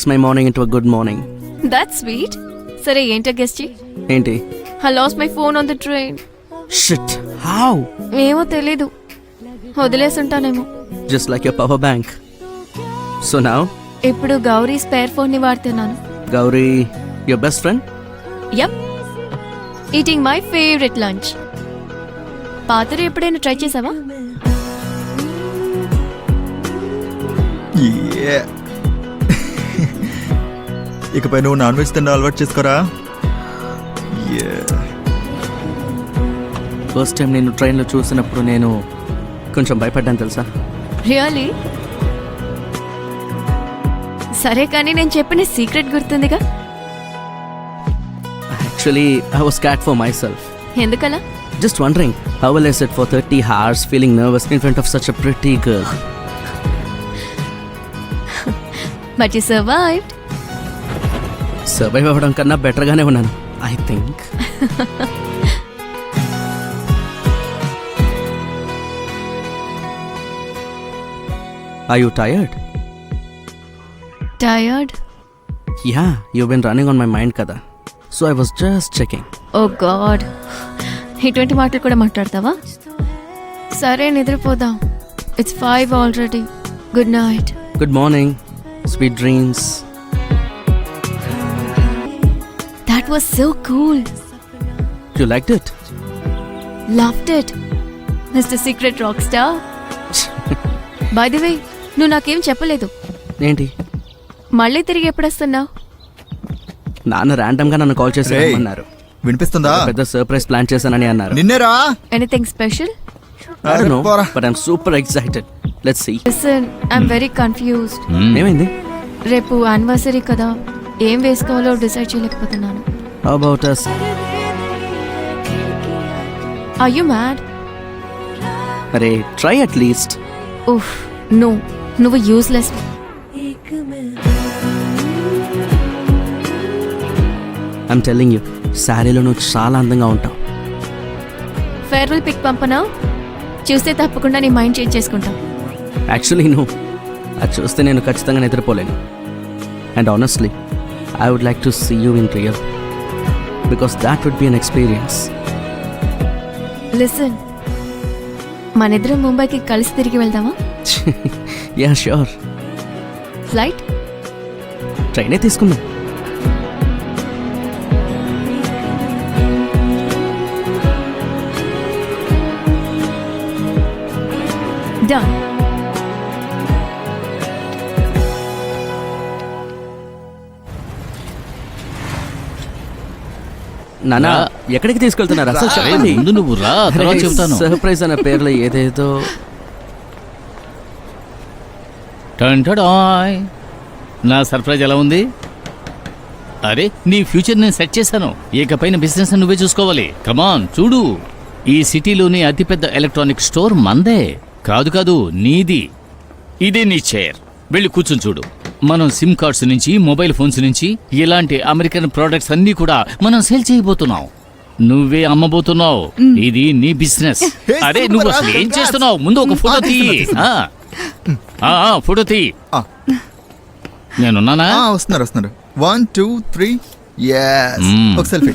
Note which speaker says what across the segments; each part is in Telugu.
Speaker 1: my morning into a good morning.
Speaker 2: That's sweet. సరే ఏంటో గెస్ చెయ్యి.
Speaker 1: ఏంటి?
Speaker 2: I lost my phone on the train.
Speaker 1: Shit. How?
Speaker 2: ఏమో తెలీదు, వదిలేసుంటానేమో.
Speaker 1: Just like your power bank. So now?
Speaker 2: ఇప్పుడు గౌరీ స్పేర్ ఫోన్ ని వాడుతున్నాను.
Speaker 1: Gauri, your best friend?
Speaker 2: Yup, eating my favourite lunch. పాతరు ఎప్పుడైనా ట్రై చేసావా?
Speaker 3: ఇకపై నువ్వు నాన్ వెజ్ తిన్న అలవాటు చేసుకోరా.
Speaker 1: ఫస్ట్ టైం నేను ట్రైన్లో చూసినప్పుడు నేను కొంచెం భయపడ్డాను తెలుసా.
Speaker 2: రియలీ? సరే కానీ నేను చెప్పిన secret గుర్తుందిగా?
Speaker 1: Actually, I was scared for myself.
Speaker 2: ఎందుకలా?
Speaker 1: Just wondering, how will I sit for 30 hours feeling nervous in front of such a pretty girl?
Speaker 2: But you survived.
Speaker 1: Survive అవ్వడం కన్నా బెటర్గానే ఉన్నాను, I think. Are you tired?
Speaker 2: Tired?
Speaker 1: Yeah, you've been running on my mind కదా. So I was just checking.
Speaker 2: Oh God, ఇటువంటి మాటలు కూడా మాట్లాడతావా? సరే నిద్రపోదాం. It's 5 already. Good night.
Speaker 1: Good morning. Sweet dreams.
Speaker 2: That was so cool.
Speaker 1: You liked it?
Speaker 2: Loved it. Mr. Secret Rockstar. By the way, నువ్వు నాకేం చెప్పలేదు.
Speaker 1: ఏంటి?
Speaker 2: మళ్ళీ తిరిగి ఎప్పుడొస్తున్నావు?
Speaker 1: నాన్న ర్యాండమ్ గా నన్ను కాల్ చేసి
Speaker 3: రేయ్,
Speaker 1: రమ్మన్నారు.
Speaker 3: వినిపిస్తుందా?
Speaker 1: పెద్ద సర్ప్రైజ్ ప్లాన్ చేశానని అన్నారు.
Speaker 3: నిన్నేరా?
Speaker 2: Anything special?
Speaker 1: I don't know,
Speaker 3: పోరా.
Speaker 1: but I'm super excited. Let's see.
Speaker 2: Listen, I'm very confused.
Speaker 1: ఏమైంది?
Speaker 2: రేపు యానివర్సరీ కదా, ఏం వేసుకోవాలో డిసైడ్ చేయలేకపోతున్నాను.
Speaker 1: How about us?
Speaker 2: Are you mad?
Speaker 1: అరే, try at least.
Speaker 2: ఉఫ్, నో, నువ్వు యూస్లెస్.
Speaker 1: I'm telling you, శారీలో నువ్వు చాలా అందంగా ఉంటావు.
Speaker 2: ఫేర్వెల్ పిక్ పంపనా? చూస్తే తప్పకుండా నీ మైండ్ చేంజ్ చేసుకుంటాం.
Speaker 1: యాక్చువల్లీ నువ్వు అది చూస్తే నేను ఖచ్చితంగా నిద్రపోలేను. And honestly I would like to see you in real, because that would be an experience.
Speaker 2: Listen, మనిద్దరం ముంబైకి కలిసి తిరిగి వెళ్దామా?
Speaker 1: Yeah sure.
Speaker 2: ఫ్లైట్?
Speaker 1: ట్రైనే తీసుకుందాం.
Speaker 2: డన్.
Speaker 1: నానా, ఎక్కడికి తీసుకెళ్తున్నారు అసలు చెప్పండి.
Speaker 4: ముందు నువ్వు రా, తర్వాత చెప్తాను.
Speaker 1: సర్ప్రైజ్ అనే పేర్లో ఏదేదో.
Speaker 4: టంటడాయ్. నా సర్ప్రైజ్ ఎలా ఉంది? అరే, నీ ఫ్యూచర్ నేను సెట్ చేశాను. ఇకపైన బిజినెస్ నువ్వే చూసుకోవాలి. కమాన్ చూడు, ఈ సిటీలోని అతిపెద్ద ఎలక్ట్రానిక్ స్టోర్ మందే. కాదు నీది. ఇదే నీ చైర్. వెళ్ళి కూర్చుని చూడు. మనం సిమ్ కార్డ్స్ నుంచి, మొబైల్ ఫోన్స్ నుంచి ఇలాంటి అమెరికన్ ప్రోడక్ట్స్ అన్నీ కూడా మనం సేల్ చేయబోతున్నాం. నువ్వే అమ్మబోతున్నావు. ఇది నీ బిజినెస్. అరే, నువ్వు అసలు ఏం చేస్తున్నావు? ముందు ఒక ఫోటో తీయి. ఫోటో తీయి. నేనున్నానా?
Speaker 3: వస్తున్నారు. 1 2 3. ఒక సెల్ఫీ.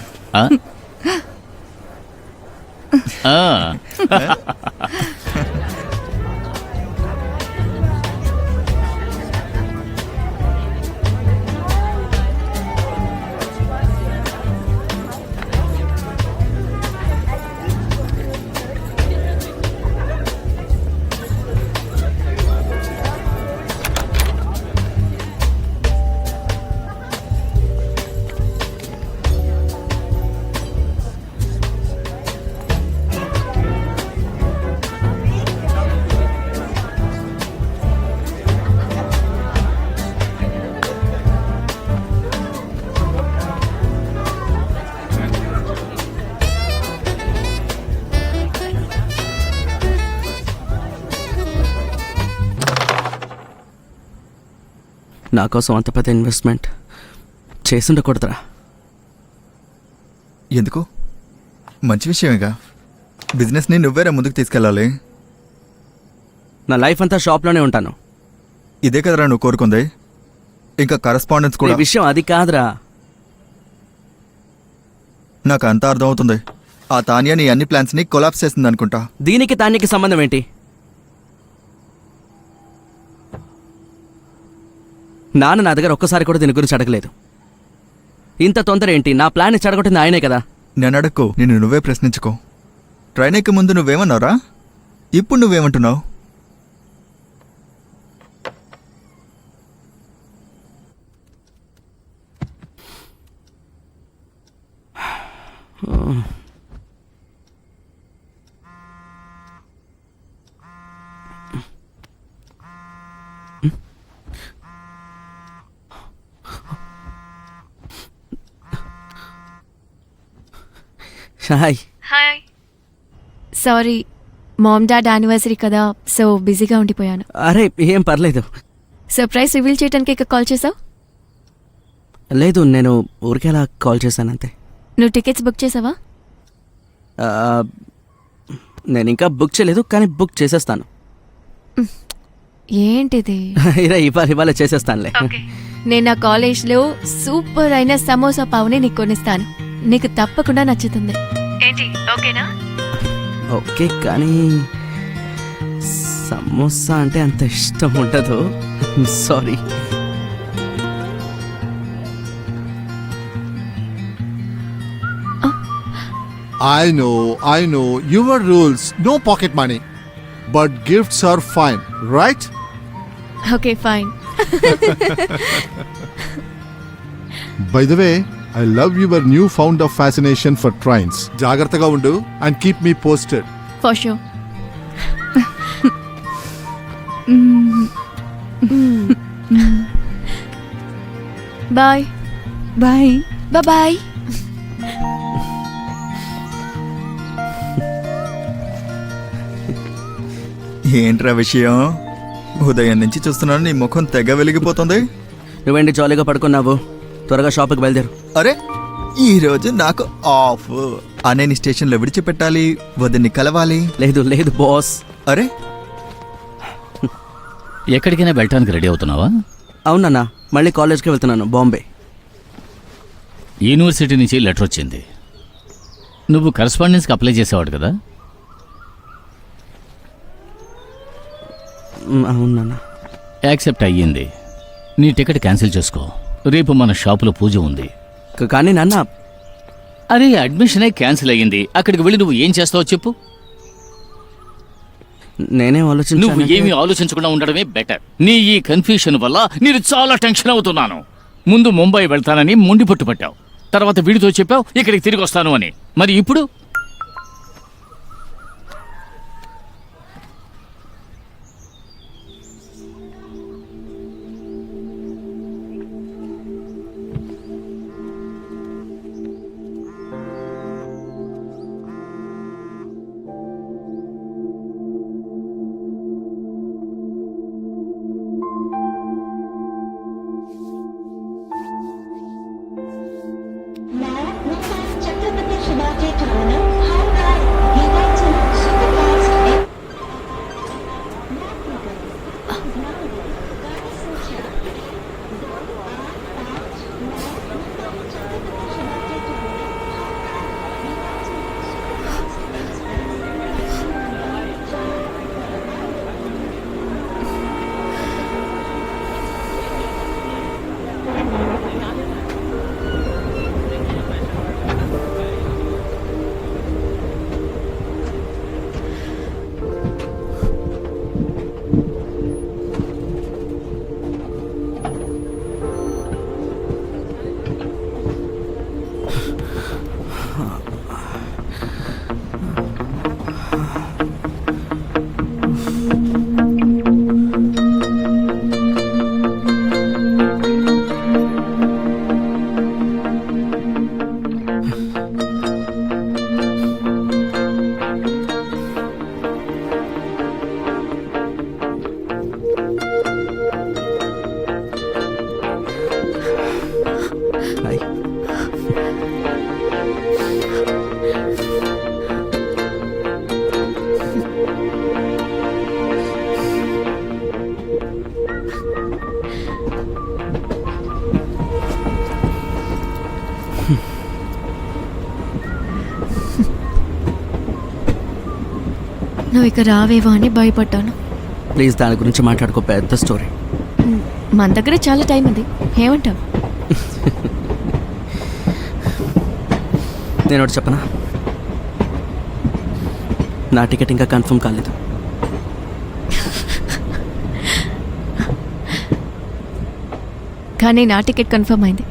Speaker 1: నా కోసం అంత పెద్ద ఇన్వెస్ట్మెంట్ చేసుండకూడదురా.
Speaker 3: ఎందుకు? మంచి విషయమేగా. బిజినెస్ని నువ్వేరా ముందుకు తీసుకెళ్ళాలి.
Speaker 1: నా లైఫ్ అంతా షాప్లోనే ఉంటాను.
Speaker 3: ఇదే కదరా నువ్వు కోరుకుంది. ఇంకా కరస్పాండెన్స్
Speaker 1: ఈ
Speaker 3: కూడా.
Speaker 1: విషయం అది కాదురా.
Speaker 3: నాకు అంతా అర్థమవుతుంది. ఆ తానియా నీ అన్ని ప్లాన్స్ని కొలాప్స్ చేసింది అనుకుంటా.
Speaker 1: దీనికి తానికి సంబంధం ఏంటి? నాన్న నా దగ్గర ఒక్కసారి కూడా దీని గురించి అడగలేదు. ఇంత తొందర ఏంటి? నా ప్లాన్ చెడగొట్టింది ఆయనే కదా.
Speaker 3: నేను అడక్కు, నిన్ను నువ్వే ప్రశ్నించుకో. ట్రైన్ ఎక్కే ముందు నువ్వేమన్నావురా? ఇప్పుడు నువ్వేమంటున్నావు?
Speaker 1: Hi.
Speaker 2: Hi. Sorry, mom dad anniversary కదా, సో బిజీగా ఉండిపోయాను.
Speaker 1: అరే ఏం పర్లేదు.
Speaker 2: సర్ప్రైజ్ రివీల్ చేయడానికి ఇక కాల్ చేసావు?
Speaker 1: లేదు, నేను ఊరికే అలా కాల్ చేశానంతే.
Speaker 2: నువ్వు టికెట్స్ బుక్ చేసావా?
Speaker 1: ఆ, నేను ఇంకా బుక్ చేయలేదు, కానీ బుక్ చేసేస్తాను.
Speaker 2: ఏంటిది?
Speaker 1: ఇవాళ చేసేస్తానులే.
Speaker 2: నేను నా కాలేజ్లో సూపర్ అయిన సమోసా పావుని నీకు కొనిస్తాను. నీకు తప్పకుండా నచ్చుతుంది. ఏంటి, ఓకేనా?
Speaker 1: ఓకే, కానీ సమోసా అంటే అంత ఇష్టం ఉండదు. Sorry.
Speaker 5: I know. Your rules, no pocket money. But gifts are fine, right?
Speaker 2: Okay, fine.
Speaker 5: By the way, I love your newfound of fascination for trains. జాగ్రత్తగా ఉండు and keep me posted.
Speaker 2: For sure. Bye.
Speaker 6: Bye.
Speaker 2: Bye.
Speaker 3: ఏంట్రా విషయం? ఉదయం నుంచి చూస్తున్నాను, నీ ముఖం తెగ వెలిగిపోతుంది.
Speaker 1: నువ్వేంటి జాలీగా పడుకున్నావు? త్వరగా షాప్కి బయలుదేరు.
Speaker 3: అరే, ఈరోజు నాకు ఆఫ్. అనేని స్టేషన్లో విడిచిపెట్టాలి, వదిన్ని కలవాలి.
Speaker 1: లేదు బాస్.
Speaker 3: అరే,
Speaker 4: ఎక్కడికైనా వెళ్ళటానికి రెడీ అవుతున్నావా?
Speaker 1: అవునన్నా, మళ్ళీ కాలేజ్కి వెళ్తున్నాను, బాంబే.
Speaker 4: యూనివర్సిటీ నుంచి లెటర్ వచ్చింది. నువ్వు కరస్పాండెన్స్కి అప్లై చేసేవాడు కదా?
Speaker 1: అవునన్నా.
Speaker 4: యాక్సెప్ట్ అయ్యింది. నీ టికెట్ క్యాన్సిల్ చేసుకో. రేపు మన షాపులో పూజ ఉంది.
Speaker 1: కానీ నాన్న,
Speaker 4: అరే అడ్మిషనే క్యాన్సిల్ అయ్యింది. అక్కడికి వెళ్ళి నువ్వు ఏం చేస్తావో చెప్పు.
Speaker 1: నేనేం
Speaker 4: నువ్వు
Speaker 1: ఆలోచించాను.
Speaker 4: ఏమీ ఆలోచించకుండా ఉండడమే బెటర్. నీ ఈ కన్ఫ్యూషన్ వల్ల నేను చాలా టెన్షన్ అవుతున్నాను. ముందు ముంబై వెళ్తానని ముండి పట్టుపట్టావు, తర్వాత వీడితో చెప్పావు ఇక్కడికి తిరిగి వస్తాను అని. మరి ఇప్పుడు
Speaker 7: मैं छत्रपति शिवाजी महाराज
Speaker 2: నువ్వు ఇక రావేవో అని భయపడ్డాను.
Speaker 1: ప్లీజ్ దాని గురించి మాట్లాడుకో, పెద్ద స్టోరీ.
Speaker 2: మన దగ్గర చాలా టైం ఉంది, ఏమంటావు?
Speaker 1: నేను ఒకటి చెప్పనా, నా టికెట్ ఇంకా కన్ఫర్మ్ కాలేదు.
Speaker 2: కానీ నా టికెట్ కన్ఫర్మ్ అయింది.